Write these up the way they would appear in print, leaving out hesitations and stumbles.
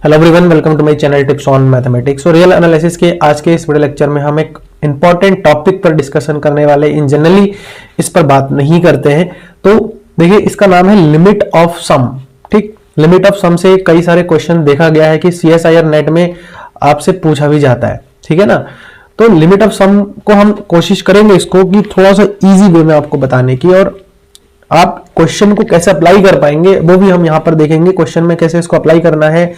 Hello everyone, welcome to my channel tips on mathematics. और real analysis के आज के इस वीडियो लेक्चर में हम एक इंपॉर्टेंट टॉपिक पर डिस्कशन करने वाले। इन जनरली इस पर बात नहीं करते हैं। तो देखिए, इसका नाम है लिमिट ऑफ सम। ठीक, लिमिट ऑफ सम से कई सारे क्वेश्चन देखा गया है कि सीएसआईआर नेट में आपसे पूछा भी जाता है। ठीक है ना। तो लिमिट ऑफ सम को हम कोशिश करेंगे इसको कि थोड़ा सा ईजी वे में आपको बताने की, और आप क्वेश्चन को कैसे अप्लाई कर पाएंगे वो भी हम यहां पर देखेंगे। क्वेश्चन में कैसे इसको अप्लाई करना है,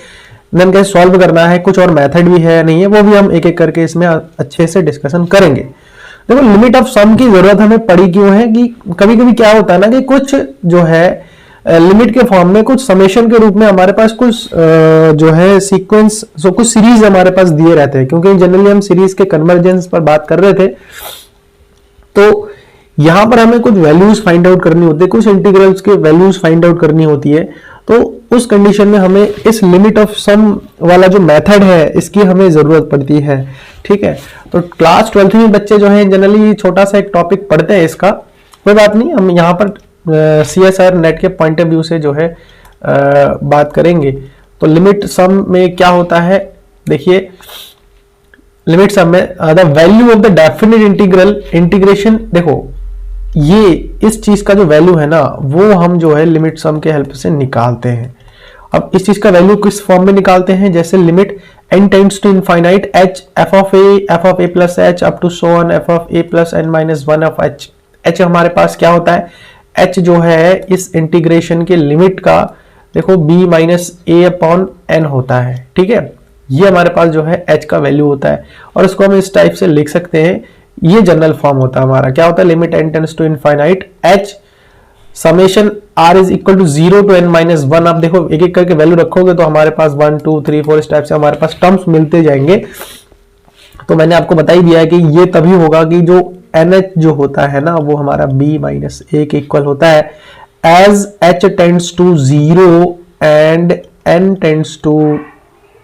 देन कैसे सॉल्व करना है, कुछ और मेथड भी है नहीं है, वो भी हम एक एक करके इसमें अच्छे से डिस्कशन करेंगे। देखो, लिमिट ऑफ सम की जरूरत हमें पड़ी क्यों है कि कभी कभी क्या होता है ना कि कुछ जो है लिमिट के फॉर्म में, कुछ समेशन के रूप में हमारे पास कुछ जो है सीक्वेंस, कुछ सीरीज हमारे पास दिए रहते हैं। क्योंकि जनरली हम सीरीज के कन्वर्जेंस पर बात कर रहे थे, तो यहां पर हमें कुछ वैल्यूज फाइंड आउट करनी होती है, कुछ इंटीग्रल्स के वैल्यूज फाइंड आउट करनी होती है। तो उस कंडीशन में हमें इस लिमिट ऑफ सम वाला जो मेथड है इसकी हमें जरूरत पड़ती है। ठीक है, तो क्लास 12th में बच्चे जो है जनरली छोटा सा एक टॉपिक पढ़ते हैं, इसका कोई बात नहीं, हम यहाँ पर सीएसआईआर नेट के पॉइंट ऑफ व्यू से जो है बात करेंगे। तो लिमिट सम में क्या होता है, देखिए लिमिट सम में the value of the definite integral integration. देखो, ये इस चीज का जो वैल्यू है ना वो हम जो है लिमिट सम के हेल्प से निकालते हैं। अब इस चीज का वैल्यू किस फॉर्म में निकालते हैं, जैसे limit n tends to infinite h f of a plus h up to so on f of a plus n minus 1 of h। h हमारे पास क्या होता है, h जो है इस इंटीग्रेशन के लिमिट का देखो b minus a upon n होता है। ठीक है, ये हमारे पास जो है h का वैल्यू होता है, और इसको हम इस टाइप से लिख सकते हैं। ये जनरल फॉर्म होता है हमारा, क्या होता है, limit n tends to infinite h summation r is equal to 0 to n minus 1। आप देखो एक एक करके वैल्यू रखोगे तो हमारे पास 1 2 3 4 इस टाइप से हमारे पास टर्म्स मिलते जाएंगे। तो मैंने आपको बता ही दिया है कि ये तभी होगा कि जो nh जो होता है ना वो हमारा b माइनस a के इक्वल होता है as h tends to 0 and n tends to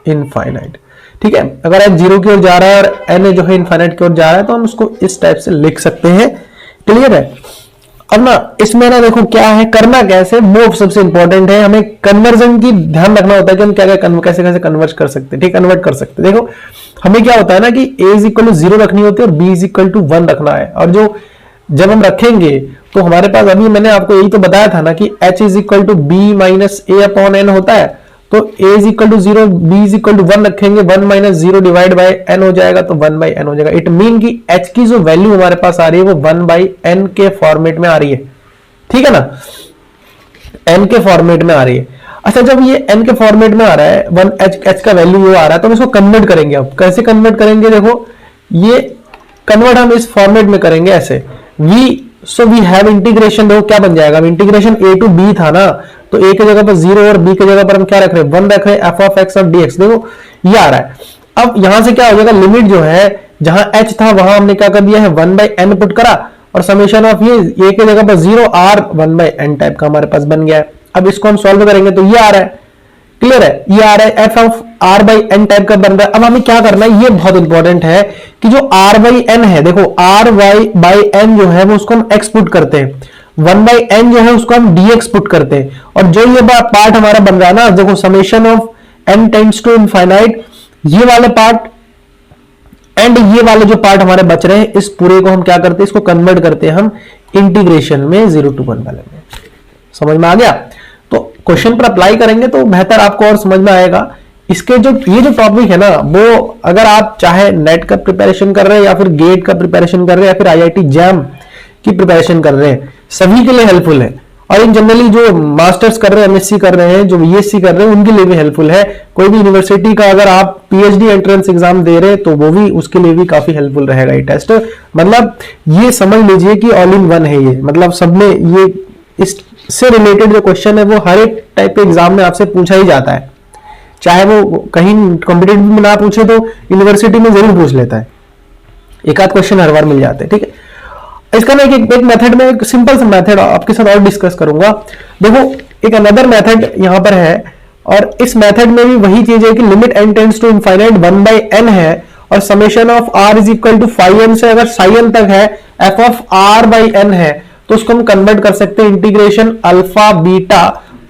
infinite. ठीक है, अगर h 0 की ओर जा रहा है और n जो है इनफाइनाइट की ओर जा रहा है तो हम उसको इस टाइप से लिख सकते हैं। क्लियर है। अब ना इसमें ना देखो क्या है, करना कैसे, वो सबसे इंपॉर्टेंट है। हमें कन्वर्जन की ध्यान रखना होता है कि हम क्या क्या कैसे कैसे कन्वर्ट कर सकते हैं। ठीक, कन्वर्ट कर सकते हैं। देखो हमें क्या होता है ना कि a इज इक्वल टू 0 रखनी होती है और b इज इक्वल टू 1 रखना है। और जो जब हम रखेंगे तो हमारे पास, अभी मैंने आपको यही तो बताया था ना कि h is equal to b minus a upon n होता है। तो a is equal to 0, b is equal to 1 रखेंगे, 1 माइनस 0 डिवाइड बाय n हो जाएगा, तो 1 बाई n हो जाएगा। इट मीन कि h की जो वैल्यू हमारे पास आ रही है वो 1 बाई n के फॉर्मेट में आ रही है। ठीक है ना, n के फॉर्मेट में आ रही है। अच्छा, जब ये n के फॉर्मेट में आ रहा है, 1 h का वैल्यू वो आ रहा है, तो हम इसको कन्वर्ट करेंगे। अब कैसे कन्वर्ट करेंगे, देखो ये कन्वर्ट हम इस फॉर्मेट में करेंगे ऐसे वी हैव इंटीग्रेशन। देखो क्या बन जाएगा, इंटीग्रेशन a टू b था ना, तो a के जगह पर 0 और b के जगह पर हम क्या रख रहे हैं, 1 रख रहे हैं, f ऑफ x और dx। देखो ये आ रहा है। अब यहां से क्या हो जाएगा, लिमिट जो है जहां h था वहां हमने क्या कर दिया है, 1 बाई n पुट करा, और समेशन ऑफ ये a के जगह पर 0 r 1 बाई n टाइप का हमारे पास बन गया है। अब इसको हम सॉल्व करेंगे तो ये आ रहा है। क्लियर है, ये आ रहा है f of r by n type का बन रहा है। अब हमें क्या करना है, ये बहुत इंपॉर्टेंट है कि जो r बाई n है, देखो r बाई n जो है वो उसको हम x पुट करते हैं, 1 बाई n जो है उसको हम dx पुट करते हैं, और जो ये पार्ट हमारा बन रहा है ना, देखो summation of n tends to infinite, ये वाले पार्ट एंड ये वाले जो पार्ट हमारे बच रहे हैं, इस पूरे को हम क्या करते हैं, इसको कन्वर्ट करते हैं हम इंटीग्रेशन में 0 टू 1 वाले में। समझ में आ गया। तो क्वेश्चन पर अप्लाई करेंगे तो बेहतर आपको और समझ में आएगा। इसके जो ये जो टॉपिक है ना, वो अगर आप चाहे नेट का प्रिपरेशन कर रहे हैं या फिर गेट का प्रिपरेशन कर रहे हैं या फिर आईआईटी जैम की प्रिपरेशन कर रहे हैं, सभी के लिए हेल्पफुल है। और इन जनरली जो मास्टर्स कर रहे हैं, एमएससी कर रहे हैं, जो बीएससी कर रहे हैं, उनके लिए भी हेल्पफुल है। कोई भी यूनिवर्सिटी का अगर आप पीएचडी एंट्रेंस एग्जाम दे रहे हैं तो वो भी, उसके लिए भी काफी हेल्पफुल रहेगा ये टेस्ट। मतलब ये समझ लीजिए कि ऑल इन वन है ये, मतलब सब में ये इससे रिलेटेड जो क्वेश्चन है वो हर एक टाइप के एग्जाम में आपसे पूछा ही जाता है। चाहे वो कहीं कॉम्पिटेटिव में ना पूछे तो यूनिवर्सिटी में जरूर पूछ लेता है, एक आध क्वेश्चन हर बार मिल जाते हैं। ठीक है, इसका ना एक मेथड में, एक सिंपल सा मेथड आपके साथ और डिस्कस करूंगा। देखो एक अनदर मेथड यहां पर है, और इस मेथड में भी वही चीज है कि limit n tends to infinite 1 by n है, और summation of r is equal to phi n से अगर साई n तक है, f of r by n है, तो उसको हम कन्वर्ट कर सकते हैं integration alpha beta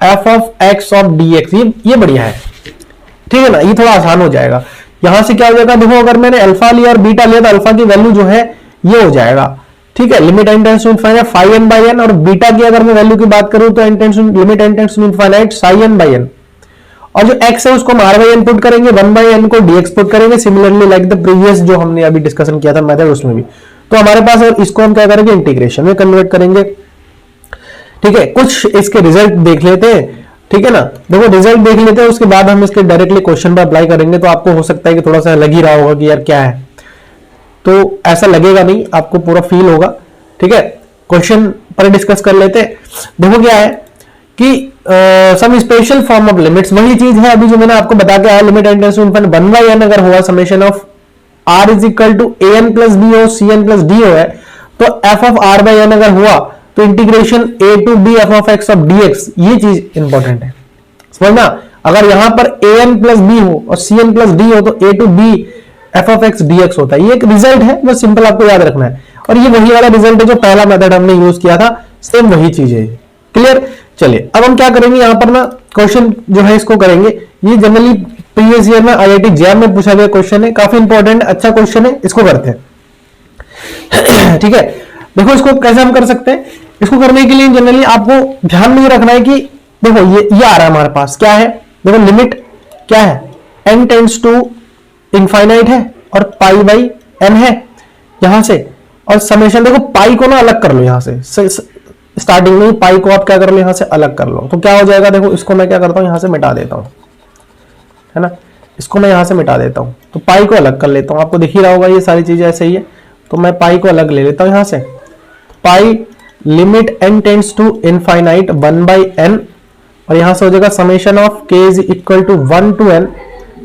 f of x of dx। ये बढ़िया है, ठीक है ना, ये थोड़ा आसान हो जाएगा। यहां से क्या हो जाएगा, देखो अगर मैंने अल्फा लिया और बीटा लिया तो अल्फा की वैल्यू जो है ये हो जाएगा, ठीक है, limit n tends to infinite phi n by n, और बीटा की अगर मैं वैल्यू की बात करूं तो limit n tends to infinite psi n by n, और जो x है उसको हम r बाई n पुट करेंगे, 1 बाई n को dx पुट करेंगे, सिमिलरली लाइक द प्रीवियस जो हमने अभी डिस्कशन किया था मेथड उसमें भी। तो हमारे पास, और इसको हम क्या करेंगे, इंटीग्रेशन में कन्वर्ट करेंगे, ठीक है। कुछ इसके रिजल्ट देख लेते हैं, ठीक है ना, देखो रिजल्ट देख लेते हैं, उसके बाद हम इसके डायरेक्टली क्वेश्चन पर अप्लाई करेंगे। तो आपको हो सकता है कि थोड़ा सा लग ही रहा होगा कि यार क्या है, तो ऐसा लगेगा नहीं, आपको पूरा फील होगा, ठीक है। क्वेश्चन पर डिस्कस कर लेते हैं। देखो क्या है कि some special form of limits, वही चीज है अभी जो मैंने आपको बता के आया, limit n tends to infinity 1 by n अगर हुआ, summation of r is equal to an plus b हो, cn प्लस d हो है, तो f of r by n अगर हुआ तो integration a to b f of x of dx, ये चीज इंपॉर्टेंट है, समझना। अगर यहां पर an प्लस b हो और cn प्लस d हो तो a to b f of x dx होता है। ये एक रिजल्ट है, बस सिंपल आपको याद रखना है, और ये वही वाला रिजल्ट है जो पहला मेथड हमने यूज किया था, सेम वही चीज है। क्लियर। चलिए अब हम क्या करेंगे, यहां पर ना क्वेश्चन जो है इसको करेंगे, ये जनरली प्रीवियस ईयर में IIT जैम में पूछा गया क्वेश्चन है, काफी इंपॉर्टेंट अच्छा क्वेश्चन है, इसको करते हैं। ठीक है, देखो इसको कैसे हम कर सकते हैं। इसको करने के लिए जनरली आपको ध्यान में ये रखना है कि देखो ये आ रहा है हमारे पास, क्या है, देखो लिमिट क्या है, n टेंड्स टू इनफाइनाइट है और पाई बाई n है यहां से, और समेशन देखो पाई को ना अलग कर लो यहां से, स्टार्टिंग में पाई को आप क्या कर लो यहां से अलग कर लो, तो क्या हो जाएगा, देखो इसको मैं क्या करता हूं यहां से मिटा देता हूं, है ना, इसको मैं यहां से मिटा देता हूं, तो पाई को अलग कर लेता हूं, आपको दिख ही रहा होगा ये सारी चीजें ऐसे ही है, तो मैं पाई को अलग ले लेता हूं यहां से, pi limit n tends to infinite 1 by n, और यहां से हो जाएगा summation of k is equal to 1 to n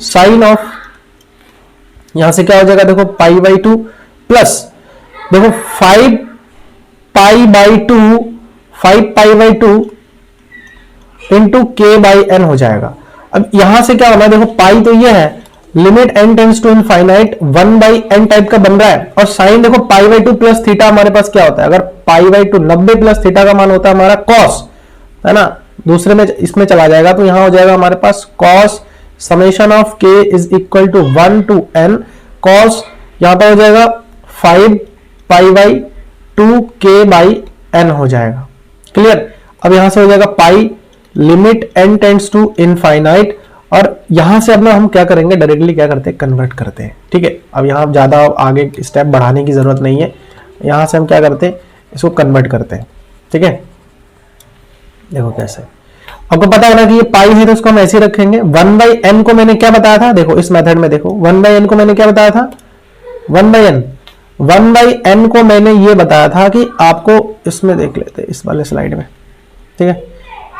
sine of, यहां से क्या हो जाएगा, देखो पाई बाई 2 प्लस देखो 5 pi by 2, 5 pi by 2 into के बाई एन हो जाएगा। अब यहां से क्या होना है, देखो पाई तो ये है, limit n tends to infinite 1 by n type का बन रहा है, और साइन देखो पाई बाई 2 प्लस थीटा हमारे पास क्या होता है, अगर पाई बाई 2 90 प्लस थीटा का मान होता है हमारा कॉस, है ना, दूसरे में इसमें चला जाएगा, तो यहां हो जाएगा हमारे पास cos summation of k is equal to 1 to n cos, यहां पर हो जाएगा 5 pi by 2 k by n हो जाएगा। क्लियर। अब यहां से हो जाएगा pi limit n tends to infinite, और यहां से अब ना हम क्या करेंगे, डायरेक्टली क्या करते हैं, कन्वर्ट करते हैं। ठीक है, अब यहां ज्यादा आगे स्टेप बढ़ाने की जरूरत नहीं है, यहां से हम क्या करते हैं, इसको कन्वर्ट करते हैं। ठीक है, देखो कैसे, आपको पता है ना कि ये पाई है तो इसको हम ऐसे ही रखेंगे। 1 बाई n को मैंने क्या बताया था, देखो इस मेथड में देखो 1 बाई n को मैंने क्या बताया था, 1 बाई n को मैंने ये बताया था कि आपको, इसमें देख लेते हैं इस वाले स्लाइड में, ठीक है,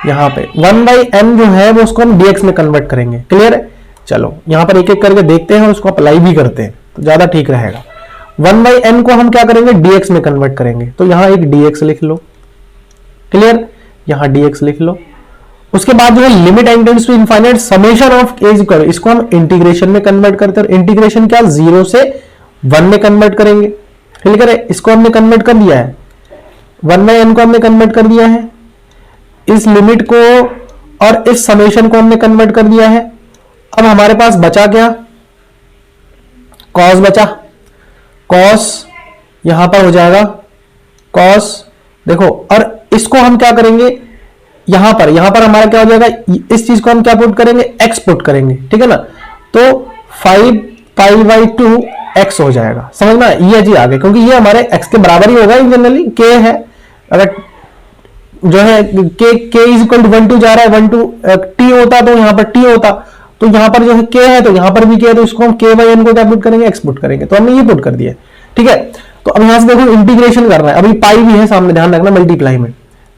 यहां पे 1 बाई n जो है वो उसको हम dx में कन्वर्ट करेंगे। क्लियर है, चलो यहां पर एक एक करके देखते हैं और उसको अप्लाई भी करते हैं तो ज्यादा ठीक रहेगा। 1 बाई n को हम क्या करेंगे, dx में कन्वर्ट करेंगे, तो यहां एक dx लिख लो। क्लियर, यहां dx लिख लो। उसके बाद जो है limit n tends to infinite summation of k is, इसको हम इंटीग्रेशन में कन्वर्ट करते हैं, इंटीग्रेशन क्या 0 से 1 में कन्वर्ट करेंगे। क्लियर है, इसको हमने कन्वर्ट कर दिया है, 1 बाई n को हमने कन्वर्ट कर दिया है, इस लिमिट को और इस समेशन को हमने कन्वर्ट कर दिया है। अब हमारे पास बचा क्या, कॉस बचा, कॉस यहां पर हो जाएगा कॉस, देखो, और इसको हम क्या करेंगे, यहां पर हमारा क्या हो जाएगा, इस चीज को हम क्या पुट करेंगे, x पुट करेंगे। ठीक है ना, तो 5 पाई बाई 2 x हो जाएगा, समझना, ये जी आगे, क्योंकि ये हमारे x के बराबर ही होगा, जनरली k है, अगर जो है k is equal to 1 to जा रहा है, 1 टू t होता तो यहाँ पर t होता, तो यहाँ पर जो है k है तो यहाँ पर भी k है, तो इसको हम k बाई n को क्या पुट करेंगे, x पुट करेंगे, तो हमने ये पुट कर दिया। ठीक है, तो अब यहां से देखो इंटीग्रेशन करना है, अभी पाई भी है सामने, ध्यान रखना मल्टीप्लाई में,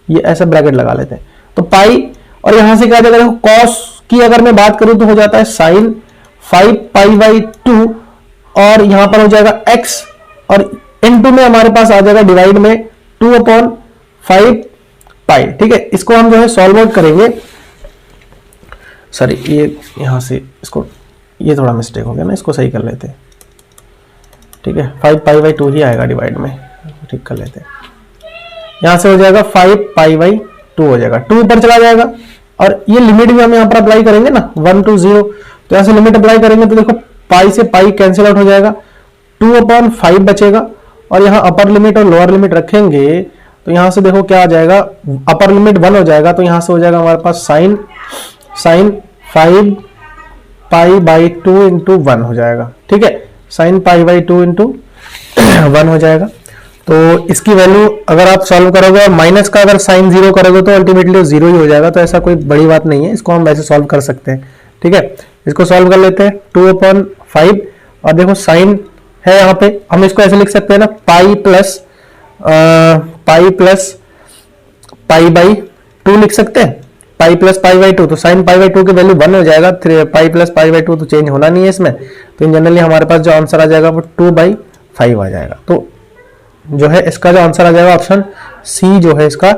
ये ऐसा ब्रैकेट लगा लेते हैं, तो पाई, और यहां से क्या जाएगा, देखो कॉस की अगर मैं बात करूं तो हो जाता है साइन 5 पाई बाई 2, और यहां पर हो जाएगा x, और इनटू में हमारे पास आ जाएगा डिवाइड में 2/5 पाई। ठीक है, इसको हम जो है सॉल्व आउट करेंगे, सॉरी ये यहां से इसको, ये थोड़ा मिस्टेक हो गया ना, इसको सही कर लेते हैं। ठीक है, 5 पाई बाई 2 ही आएगा डिवाइड में, ठीक कर लेते हैं, यहां से हो जाएगा 5 पाई बाई 2 हो जाएगा, 2 ऊपर चला जाएगा, और ये लिमिट भी हम यहां पर अप्लाई करेंगे ना, 1 टू 0, तो यहाँ से लिमिट अप्लाई करेंगे तो देखो पाई से पाई कैंसिल आउट हो जाएगा, 2/5 बचेगा। और यहाँ अपर लिमिट और लोअर लिमिट रखेंगे तो यहाँ से देखो क्या आ जाएगा, अपर लिमिट 1 हो जाएगा, तो यहाँ से हो जाएगा हमारे पास साइन 5 पाई बाई 2 इंटू 1 हो जाएगा। ठीक है, साइन पाई बाई 2 इंटू 1 हो जाएगा। तो इसकी वैल्यू अगर आप सॉल्व करोगे और माइनस का अगर साइन 0 करोगे तो अल्टीमेटली 0 ही हो जाएगा। तो ऐसा कोई बड़ी बात नहीं है, इसको हम वैसे सॉल्व कर सकते हैं। ठीक है, इसको सॉल्व कर लेते हैं। 2/5 और देखो साइन है यहाँ पे, हम इसको ऐसे लिख सकते हैं ना, पाई प्लस पाई बाई 2 लिख सकते हैं, पाई प्लस पाई बाई 2। तो साइन पाई बाई 2 की वैल्यू 1 हो जाएगा, पाई प्लस पाई बाई 2 तो चेंज होना नहीं है इसमें। तो जनरली हमारे पास जो आंसर आ जाएगा वो 2/5 आ जाएगा। तो जो है इसका जो आंसर आ जाएगा ऑप्शन सी जो है इसका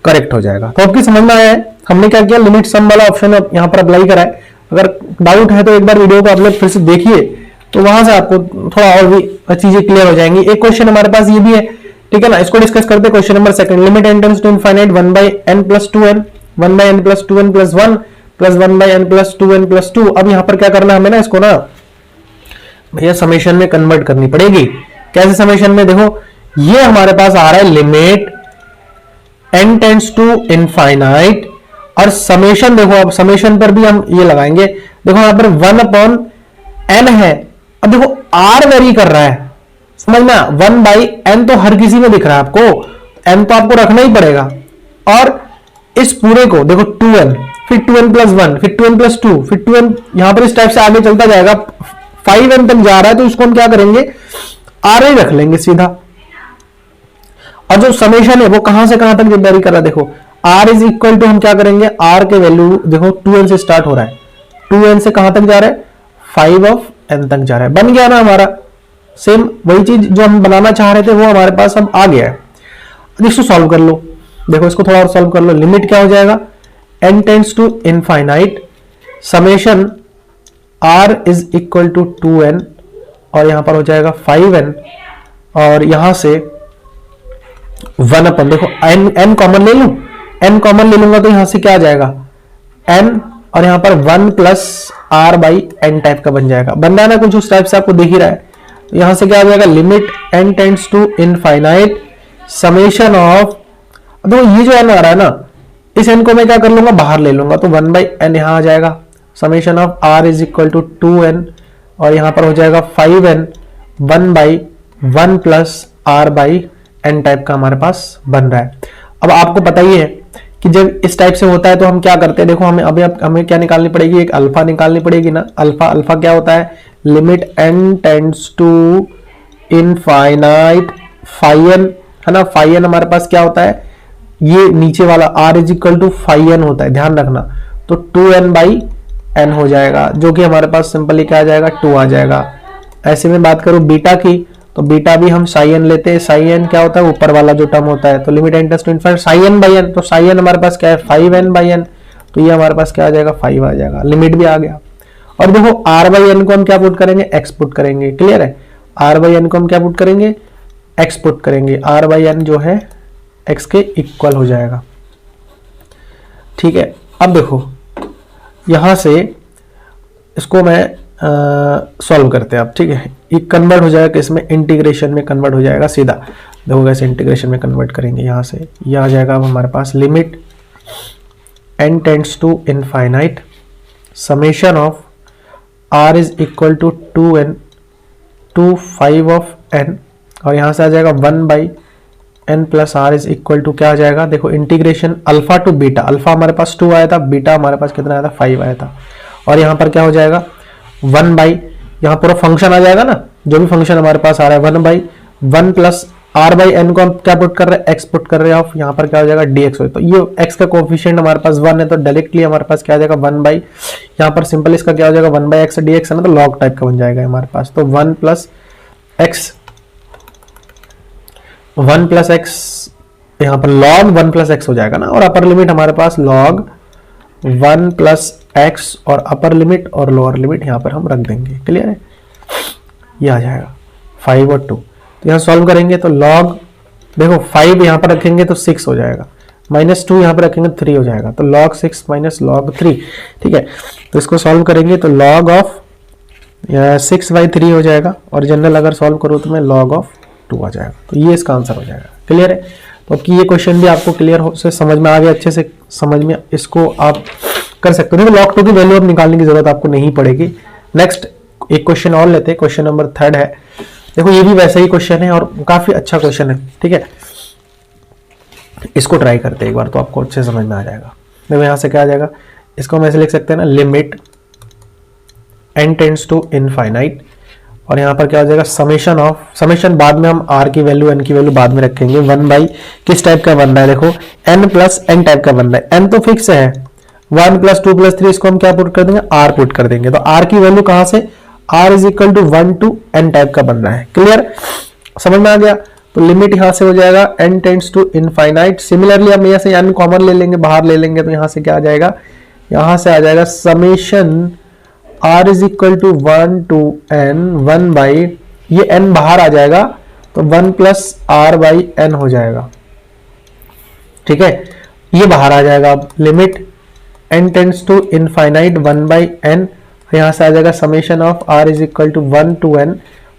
करेक्ट हो जाएगा। तो आपकी समझ में आया है, हमने क्या किया, लिमिट सम वाला ऑप्शन यहाँ पर अप्लाई करा है। अगर डाउट है तो एक बार वीडियो को आप लोग फिर से देखिए, तो वहां से आपको थोड़ा और भी चीजें क्लियर हो जाएंगी। एक क्वेश्चन हमारे पास ये भी है, ठीक है ना, इसको डिस्कस करते हैं। Question number 2, limit n tends to infinite 1/n + 2n 1/n + 2n + 1 + 1/n + 2n + 2। अब यहाँ पर क्या करना है हमें ना, इसको ना भैया समेशन में कन्वर्ट करनी पड़ेगी। कैसे समेशन में, देखो ये हमारे पास आ रहा है limit n tends to infinite और समेशन, देखो अब समेशन पर भी हम ये लगाएंगे। देखो यहां पर 1/n है, अब देखो r वेरी कर रहा है, समझ में, 1/n तो हर किसी में दिख रहा है आपको, n तो आपको रखना ही पड़ेगा। और इस पूरे को देखो 2n, फिर 2n + 1, फिर 2n + 2, फिर 2n, यहां पर इस टाइप से आगे चलता जाएगा, 5n तक जा रहा है। तो इसको हम क्या करेंगे, r ही रख लेंगे सीधा। और जो समेशन है वो कहां से कहां तक वेरी कर रहा है, देखो r इज इक्वल टू, हम क्या करेंगे, r के वैल्यू देखो 2n से स्टार्ट हो रहा है, 2n से कहां तक जा रहा है, 5n तक जा रहा है। बन गया ना हमारा, सेम वही चीज जो हम बनाना चाह रहे थे वो हमारे पास अब आ गया है। अब इसको सॉल्व कर लो, देखो इसको थोड़ा और सॉल्व कर लो। लिमिट क्या हो जाएगा, n tends to infinite summation r is equal to 2n और यहां पर हो जाएगा 5n और यहां से 1/, देखो n कॉमन ले लूं, n कॉमन ले लूंगा तो यहां से क्या आ जाएगा, n और यहां पर 1 + r/n टाइप का बन जाएगा। बन रहा है ना कुछ उस टाइप से, आपको दिख ही रहा है। तो यहां से क्या आ जाएगा, limit n tends to infinite summation of, देखो ये जो n आ रहा है ना, इस n को मैं क्या कर लूंगा, बाहर ले लूंगा, तो 1/n यहां आ जाएगा। Summation of r is equal to 2n और यहां पर हो जाएगा 5n 1/1 + r/n टाइप का हमारे पास बन रहा है। अब आपको पता ही है कि जब इस टाइप से होता है तो हम क्या करते हैं, देखो हमें क्या निकालनी पड़ेगी, एक अल्फा निकालनी पड़ेगी ना। अल्फा क्या होता है, limit n tends to infinite fine, है ना, फाइन हमारे पास क्या होता है, ये नीचे वाला r is equal to fine होता है, ध्यान रखना। तो 2n/n हो जाएगा, जो कि हमारे पास सिंपली क्या आ जाएगा, 2 आ जाएगा। ऐसे में बात करूं बीटा की, तो बीटा भी हम साइन लेते हैं। साइन क्या होता है, ऊपर वाला जो टर्म होता है। तो limit n tends to infinite sine, तो साइन हमारे पास क्या है, 5n/n, तो ये हमारे पास क्या आ जाएगा, 5 आ जाएगा। लिमिट भी आ गया। और देखो r/n को हम क्या पुट करेंगे, x पुट करेंगे, क्लियर है। r/n को हम क्या पुट करेंगे, x पुट करेंगे, r/n जो है x के इक्वल हो जाएगा। ठीक है, अब देखो यहां से इसको मैं सॉल्व करते हैं आप, ठीक है। ये कन्वर्ट हो जाएगा इसमें, इंटीग्रेशन में कन्वर्ट हो जाएगा सीधा। देखो कैसे इंटीग्रेशन में कन्वर्ट करेंगे, यहां से ये आ जाएगा अब हमारे पास limit n tends to infinite summation of r is equal to 2n to 5/n और यहां से आ जाएगा 1/n + r is equal to क्या आ जाएगा, देखो integration alpha two beta. Alpha हमारे पास 2 आया था, बीटा हमारे पास कितना आया था, 5 आया था। और यहां पर क्या हो जाएगा, 1/, यहाँ पूरा फंक्शन आ जाएगा ना, जो भी फंक्शन हमारे पास आ रहा है, 1/1 + r/n को हम क्या पुट कर रहे हैं, x पुट कर रहे हैं। यहाँ पर क्या हो जाएगा, dx हो, तो ये x का कोफिशिएंट हमारे पास 1 है, तो डायरेक्टली हमारे पास क्या आ जाएगा, 1/, यहाँ पर सिंपल इसका क्या हो जाएगा, 1/x dx है ना, तो log टाइप का बन जाएगा हमारे पास। तो 1 + x यहाँ पर log 1 + x हो जाएगा ना, और अपर लिमिट हमारे पास log 1 + x और अपर लिमिट और लोअर लिमिट यहाँ पर हम रख देंगे, क्लियर है। ये आ जाएगा 5 और 2, तो यहाँ सॉल्व करेंगे तो log, देखो 5 यहाँ पर रखेंगे तो 6 हो जाएगा, -2 यहाँ पर रखेंगे 3 हो जाएगा, तो log 6 माइनस log 3। ठीक है, तो इसको सॉल्व करेंगे तो log ऑफ 6/3 हो जाएगा, और जनरल अगर सॉल्व करो तो मैं log ऑफ 2 आ जाएगा। तो ये इसका आंसर हो जाएगा। क्लियर है? तो अब की ये क्वेश्चन भी आपको क्लियर से समझ में आ गया, अच्छे से समझ में इसको आप कर सकते हो। देखो log 2 की वैल्यू अब निकालने की जरूरत आपको नहीं पड़ेगी। नेक्स्ट एक क्वेश्चन और लेते हैं, क्वेश्चन नंबर 3 है। देखो ये भी वैसा ही क्वेश्चन है और काफी अच्छा क्वेश्चन है। ठीक है, इसको ट्राई करते हैं एक बार तो आपको अच्छे समझ में आ जाएगा। देखो यहाँ से क्या आ जाएगा, इसको हम ऐसे लिख सकते हैं ना, limit n tends to infinite, और यहाँ पर क्या हो जाएगा समेशन ऑफ, समेशन बाद में हम r की वैल्यू n की वैल्यू बाद में रखेंगे, 1 बाई किस टाइप का बन रहा है, देखो n प्लस n टाइप का बन रहा है। n तो फिक्स है, 1 प्लस 2 प्लस 3 इसको हम क्या पुट कर देंगे, r पुट कर देंगे। तो r की वैल्यू कहां से, r is equal to 1 to n type का बन रहा है। क्लियर, समझ में आ गया? तो लिमिट यहां से हो जाएगा n tends to infinite. Similarly हम यहाँ से n कॉमन ले लेंगे, बाहर ले लेंगे, तो यहां से क्या आ जाएगा, यहां से आ जाएगा summation r is equal to 1 to n 1 by, ये n बाहर आ जाएगा तो 1 प्लस r बाई n हो जाएगा। ठीक है, ये बाहर आ जाएगा। अब limit n tends to infinite 1 by n, यहां से आ जाएगा summation of r is equal to 1 to n,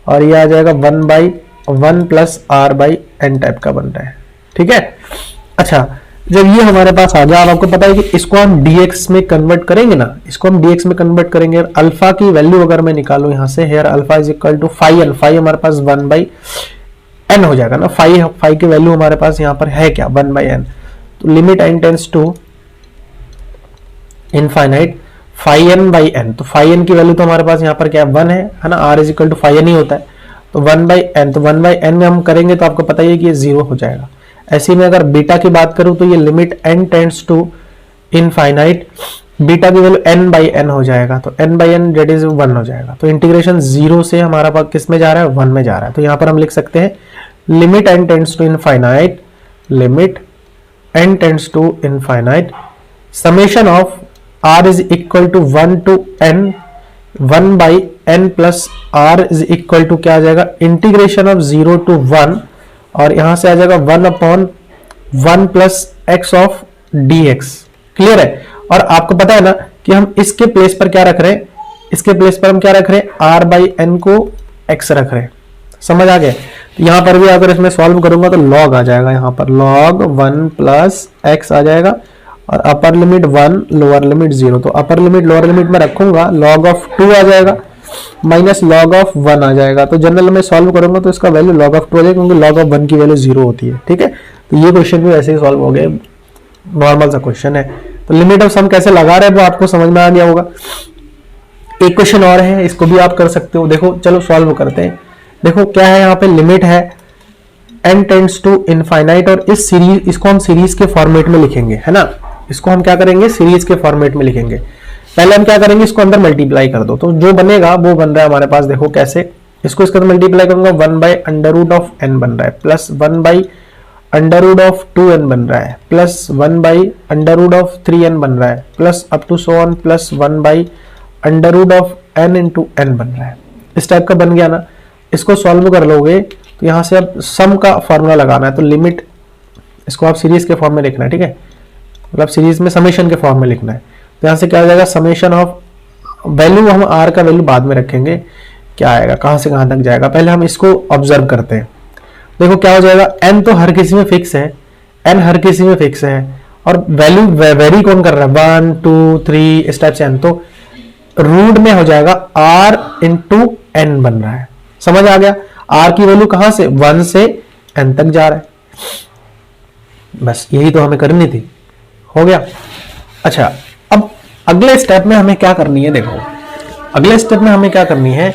और ये आ जाएगा 1 by 1 plus r by n type का बन रहा है। ठीक है, अच्छा जब ये हमारे पास आ जाए, अब आपको पता है कि इसको हम dx में कन्वर्ट करेंगे ना, इसको हम dx में कन्वर्ट करेंगे। अल्फा की वैल्यू अगर मैं निकालूं यहाँ से, here alpha is equal to phi n, phi हमारे पास 1 बाई n हो जाएगा ना, फाई की वैल्यू हमारे पास यहाँ पर है क्या, 1 बाई n। तो limit n tends to infinite phi n by n, तो फाई n की वैल्यू तो हमारे पास यहाँ पर क्या है, 1 है ना, r is equal to phi n ही होता है, तो 1 बाई n, तो 1 बाई n में हम करेंगे तो आपको पता ही है कि ये 0 हो जाएगा। ऐसे में अगर बीटा की बात करूं तो ये limit n tends to infinite, beta की वैल्यू n बाई n हो जाएगा, तो n by n that is 1 हो जाएगा। तो इंटीग्रेशन 0 से हमारा पास किस में जा रहा है, 1 में जा रहा है। तो यहाँ पर हम लिख सकते हैं limit n tends to infinite, limit n tends to infinite, summation of r is equal to 1 to n 1 by n plus r is equal to क्या आ जाएगा, इंटीग्रेशन ऑफ 0 टू 1, और यहां से आ जाएगा 1 upon 1 plus x of dx। Clear है? और आपको पता है ना कि हम इसके प्लेस पर क्या रख रहे हैं, इसके प्लेस पर हम क्या रख रहे हैं, r बाई n को x रख रहे हैं। समझ आ गया? तो यहां पर भी अगर इसमें सॉल्व करूंगा तो log आ जाएगा, यहां पर log 1 प्लस x आ जाएगा, और अपर लिमिट 1 लोअर लिमिट 0, तो अपर लिमिट लोअर लिमिट में रखूंगा, log ऑफ 2 आ जाएगा माइनस log ऑफ 1 आ जाएगा। तो जनरल में सॉल्व करूंगा तो इसका वैल्यू log ऑफ 2 आ जाएगा, क्योंकि log ऑफ 1 की वैल्यू 0 होती है। ठीक है, तो ये क्वेश्चन भी वैसे ही सॉल्व हो गए, नॉर्मल सा क्वेश्चन है। तो लिमिट ऑफ सम कैसे लगा रहे हैं वो आपको समझ में आ गया होगा। एक क्वेश्चन और है, इसको भी आप कर सकते हो। देखो चलो सॉल्व करते हैं। देखो क्या है, यहाँ पे लिमिट है n टेंड्स टू इनफाइनाइट, और इस सीरीज, इसको हम सीरीज के फॉर्मेट में लिखेंगे, है ना, इसको हम क्या करेंगे, सीरीज के फॉर्मेट में लिखेंगे। पहले हम क्या करेंगे, इसको अंदर मल्टीप्लाई कर दो, तो जो बनेगा वो बन रहा है हमारे पास, देखो कैसे, इसको इसके अंदर मल्टीप्लाई करूंगा, 1 by under root of n बन रहा है, plus 1 by under root of 2n बन रहा है, plus 1 by under root of 3n बन रहा है, plus up to so on, plus 1 by under root of n into n बन रहा है। इस टाइप का बन गया ना। इसको सॉल्व कर लोगे तो यहाँ से अब सम का फॉर्मूला लगाना है, तो लिमिट, इसको आप सीरीज के फॉर्म में लिखना है। ठीक है, मतलब सीरीज में समेशन के फॉर्म में लिखना है। तो यहाँ से क्या हो जाएगा, समेशन ऑफ वैल्यू, हम r का वैल्यू बाद में रखेंगे, क्या आएगा, कहां से कहां तक जाएगा, पहले हम इसको ऑब्जर्व करते हैं। देखो क्या हो जाएगा, n तो हर किसी में फिक्स है, n हर किसी में फिक्स है, और वैल्यू वेरी कौन कर रहा है, 1 2 3 इस टाइप से n, तो रूट में हो जाएगा r इंटू n बन रहा है। समझ आ गया? r की वैल्यू कहां से, 1 से n तक जा रहा है। बस यही तो हमें करनी थी, हो गया। अच्छा, अब अगले स्टेप में हमें क्या करनी है, देखो अगले स्टेप में हमें क्या करनी है,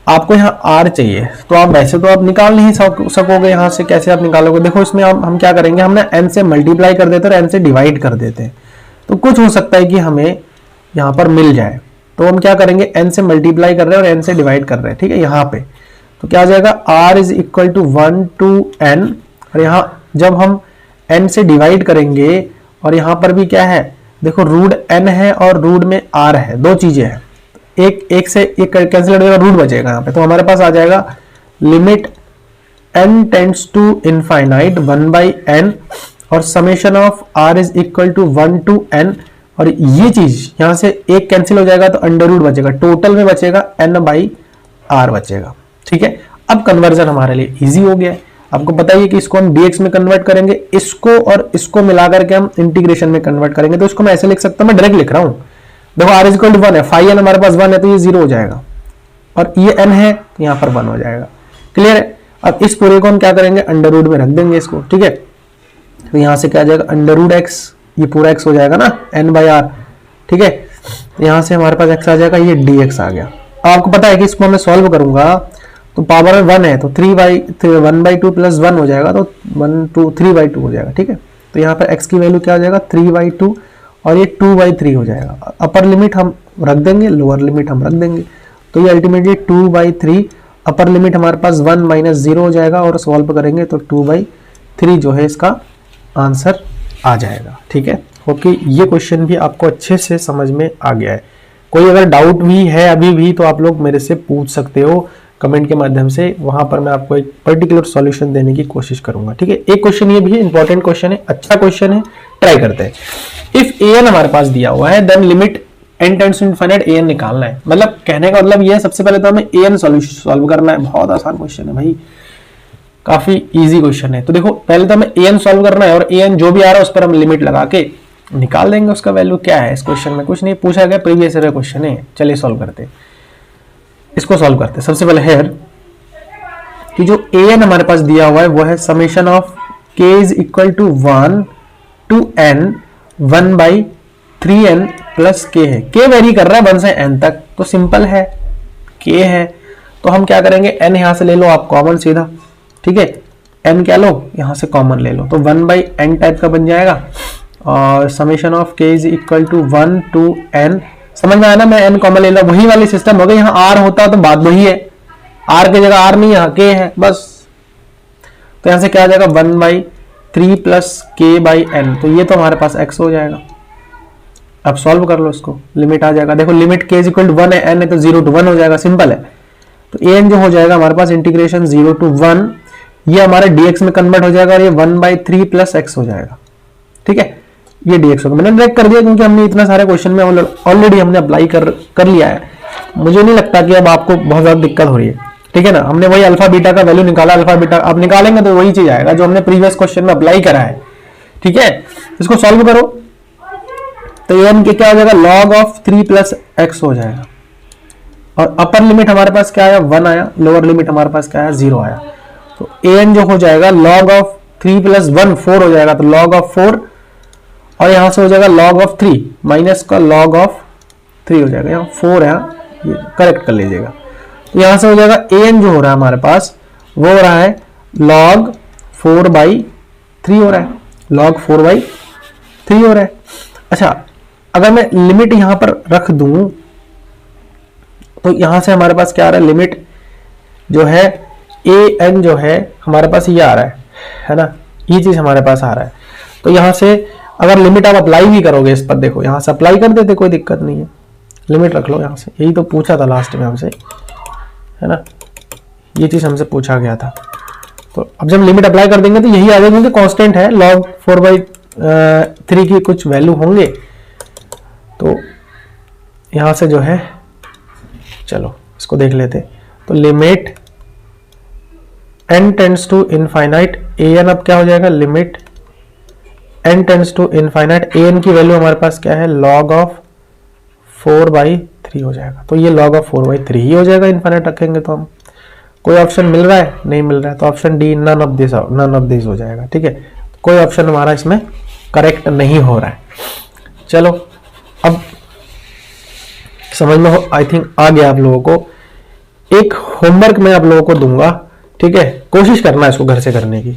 आपको यहाँ r चाहिए, तो आप वैसे तो आप निकाल नहीं सकोगे यहाँ से, कैसे आप निकालोगे, देखो इसमें हम क्या करेंगे, हमने n से मल्टीप्लाई कर देते हैं और n से डिवाइड कर देते हैं, तो कुछ हो सकता है कि हमें यहाँ पर मिल जाए, तो हम क्या करेंगे, n से मल्टीप्लाई कर रहे हैं और n से डिवाइड कर रहे हैं। ठीक है, यहाँ पे तो क्या आ जाएगा, r is equal to 1 to n, और यहाँ जब हम n से डिवाइड करेंगे, और यहाँ पर भी क्या है, देखो रूट n है और रूट में r है, दो चीजें हैं, एक से एक कैंसिल हो जाएगा, रूट बचेगा यहाँ पे, तो हमारे पास आ जाएगा limit n tends to infinite 1 by n, और summation of r is equal to 1 to n, और ये चीज यहां से एक कैंसिल हो जाएगा तो अंडर रूट बचेगा, टोटल में बचेगा n बाई आर बचेगा। ठीक है, अब कन्वर्जन हमारे लिए इजी हो गया है। आपको पता ही है कि इसको हम dx में कन्वर्ट करेंगे, इसको और इसको मिलाकर के हम इंटीग्रेशन में कन्वर्ट करेंगे। तो इसको मैं ऐसे लिख सकता हूं, मैं डायरेक्ट लिख रहा हूं, देखो r इज इक्वल टू 1 है, फाई n हमारे पास 1 है तो ये 0 हो जाएगा, और ये n है यहां पर 1 हो जाएगा। क्लियर है? अब इस पूरे को हम क्या करेंगे, अंडर रूट में रख देंगे इसको। ठीक है, तो यहां से क्या आ जाएगा, अंडर रूट x, ये पूरा x हो जाएगा ना n बाई आर। ठीक है, यहां से हमारे पास x आ जाएगा, ये dx आ गया। आपको पता है कि इसको मैं सॉल्व करूंगा तो पावर में 1 है तो 1/2 प्लस 1 हो जाएगा, तो 3/2 हो जाएगा। ठीक है, तो यहाँ पर x की वैल्यू क्या हो जाएगा, 3/2, और ये 2/3 हो जाएगा। अपर लिमिट हम रख देंगे, लोअर लिमिट हम रख देंगे, तो ये अल्टीमेटली 2/3, अपर लिमिट हमारे पास 1 - 0 हो जाएगा, और सॉल्व करेंगे तो 2/3 जो है इसका आंसर आ जाएगा। ठीक है, ओके, ये क्वेश्चन भी आपको अच्छे से समझ में आ गया है। कोई अगर डाउट भी है अभी भी तो आप लोग मेरे से पूछ सकते हो कमेंट के माध्यम से, वहां पर मैं आपको एक पर्टिकुलर सॉल्यूशन देने की कोशिश करूंगा। ठीक है, एक क्वेश्चन ये भी है, इंपॉर्टेंट क्वेश्चन है, अच्छा क्वेश्चन है, ट्राई करते हैं। इफ an हमारे पास दिया हुआ है then limit n tends to infinite an निकालना है। मतलब कहने का मतलब ये है, सबसे पहले तो हमें an सॉल्यूशन सॉल्व करना है। बहुत आसान क्वेश्चन है भाई, काफी इजी क्वेश्चन है। तो देखो पहले तो हमें an सॉल्व करना है, और an जो भी आ रहा है उस पर हम लिमिट लगा के निकाल देंगे उसका वैल्यू क्या है। इस क्वेश्चन में कुछ नहीं पूछा गया, प्रीवियस ईयर क्वेश्चन है। चलिए सॉल्व करते हैं, इसको सॉल्व करते हैं। सबसे पहले है कि जो an हमारे पास दिया हुआ है वो है summation of k is equal to 1 to n 1/3n plus k है। k वेरी कर रहा है 1 से n तक, तो सिंपल है, k है तो हम क्या करेंगे, n यहां से ले लो आप कॉमन सीधा। ठीक है, n क्या लो, यहां से कॉमन ले लो, तो 1/n टाइप का बन जाएगा, और summation of k is equal to 1 to n, समझ में आया ना, मैं n कॉमन ले लो, वही वाली सिस्टम हो गई। यहाँ r होता तो बात वही है, r की जगह r नहीं, यहाँ k है बस। तो यहां से क्या आ जाएगा, 1/3 प्लस k बाई n, तो ये तो हमारे पास x हो जाएगा। अब सॉल्व कर लो इसको, लिमिट आ जाएगा, देखो limit k is equal to 1 है, n है तो 0 to 1 हो जाएगा, सिंपल है। तो an जो हो जाएगा हमारे पास इंटीग्रेशन 0 to 1, ये हमारे dx में कन्वर्ट हो जाएगा, और ये 1/3 प्लस x हो जाएगा। ठीक है, ये dx होगा, मैंने डायरेक्ट कर दिया क्योंकि हमने इतना सारे क्वेश्चन में ऑलरेडी हमने अप्लाई कर लिया है। मुझे नहीं लगता कि अब आपको बहुत ज्यादा दिक्कत हो रही है। ठीक है ना, हमने वही अल्फा बीटा का वैल्यू निकाला, अल्फा बीटा आप निकालेंगे तो वही चीज आएगा जो हमने प्रीवियस क्वेश्चन में अप्लाई करा है। ठीक है, इसको सॉल्व करो तो an के क्या हो जाएगा, log ऑफ 3 प्लस x हो जाएगा, और अपर लिमिट हमारे पास क्या आया, 1 आया, लोअर लिमिट हमारे पास क्या आया, 0 आया। तो an जो हो जाएगा log ऑफ 3 प्लस 1 4 हो जाएगा, तो log ऑफ 4, और यहां से हो जाएगा log ऑफ 3 माइनस का log ऑफ 3 हो जाएगा, यहाँ 4 है, ये करेक्ट कर लीजिएगा। तो यहां से हो जाएगा an जो हो रहा है हमारे पास वो हो रहा है log 4/3 हो रहा है, log 4/3 हो रहा है। अच्छा, अगर मैं लिमिट यहां पर रख दूं तो यहां से हमारे पास क्या आ रहा है, लिमिट जो है an जो है हमारे पास ये आ रहा है ना, ये चीज हमारे पास आ रहा है। तो यहां से अगर लिमिट आप अप्लाई भी करोगे इस पर, देखो यहां से अप्लाई कर देते, कोई दिक्कत नहीं है, लिमिट रख लो यहां से, यही तो पूछा था लास्ट में हमसे, है ना, ये चीज हमसे पूछा गया था। तो अब जब लिमिट अप्लाई कर देंगे तो यही आ जाएगा, क्योंकि कांस्टेंट है, log 4/3 की कुछ वैल्यू होंगे। तो यहां से जो है, चलो इसको देख लेते, तो limit n tends to infinite an, अब क्या हो जाएगा, limit n tends to infinite an की वैल्यू हमारे पास क्या है, log ऑफ 4/3 हो जाएगा। तो ये log ऑफ 4/3 ही हो जाएगा, इनफाइनाइट रखेंगे तो हम। कोई ऑप्शन मिल रहा है, नहीं मिल रहा है, तो option D none of this हो जाएगा। ठीक है, कोई ऑप्शन हमारा इसमें करेक्ट नहीं हो रहा है। चलो अब समझ में आई थिंक आ गया आप लोगों को। एक होमवर्क मैं आप लोगों को दूंगा, ठीक है, कोशिश करना है इसको घर से करने की,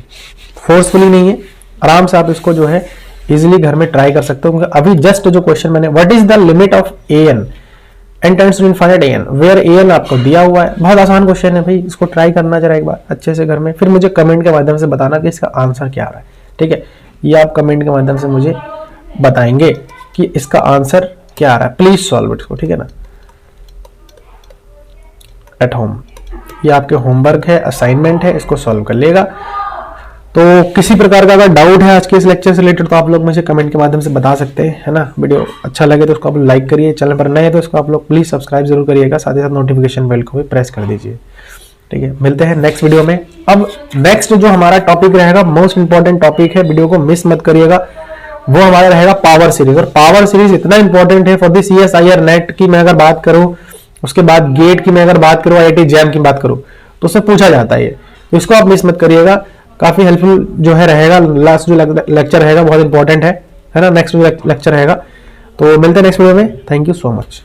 फोर्सफुली नहीं है, आराम से आप इसको जो है इजीली घर में ट्राई कर सकते हो। क्योंकि अभी जस्ट जो क्वेश्चन मैंने, what is the limit of an n tends to infinite an, where an आपको दिया हुआ है, बहुत आसान क्वेश्चन है भाई, इसको ट्राई करना जरा एक बार अच्छे से घर में, फिर मुझे कमेंट के माध्यम से बताना कि इसका आंसर क्या आ रहा है। ठीक है, ये आप कमेंट के माध्यम से मुझे बताएंगे कि इसका आंसर क्या आ रहा है। प्लीज सॉल्व इट, ठीक है ना, एट होम। ये आपके होमवर्क है, असाइनमेंट है, इसको सॉल्व कर लेगा। तो किसी प्रकार का अगर डाउट है आज के इस लेक्चर से रिलेटेड तो आप लोग मुझे कमेंट के माध्यम से बता सकते हैं, है ना। वीडियो अच्छा लगे तो उसको आप लाइक करिए, चैनल पर नए हैं तो इसको आप लोग प्लीज सब्सक्राइब जरूर करिएगा, साथ ही साथ नोटिफिकेशन बेल को भी प्रेस कर दीजिए। ठीक है, मिलते हैं नेक्स्ट वीडियो में। अब नेक्स्ट जो हमारा टॉपिक रहेगा, मोस्ट इंपॉर्टेंट टॉपिक है, वीडियो को मिस मत करिएगा, वो हमारा रहेगा पावर सीरीज। और पावर सीरीज इतना इंपॉर्टेंट है फॉर दी CSIR नेट की मैं अगर बात करूं, उसके बाद गेट की मैं अगर बात करूं, IIT जैम की बात करूं, तो उससे पूछा जाता है ये, तो इसको आप मिस मत करिएगा, काफी हेल्पफुल जो है रहेगा। लास्ट जो लेक्चर रहेगा बहुत इंपॉर्टेंट है ना, नेक्स्ट जो लेक्चर रहेगा। तो मिलते हैं नेक्स्ट वीडियो में। Thank you so much.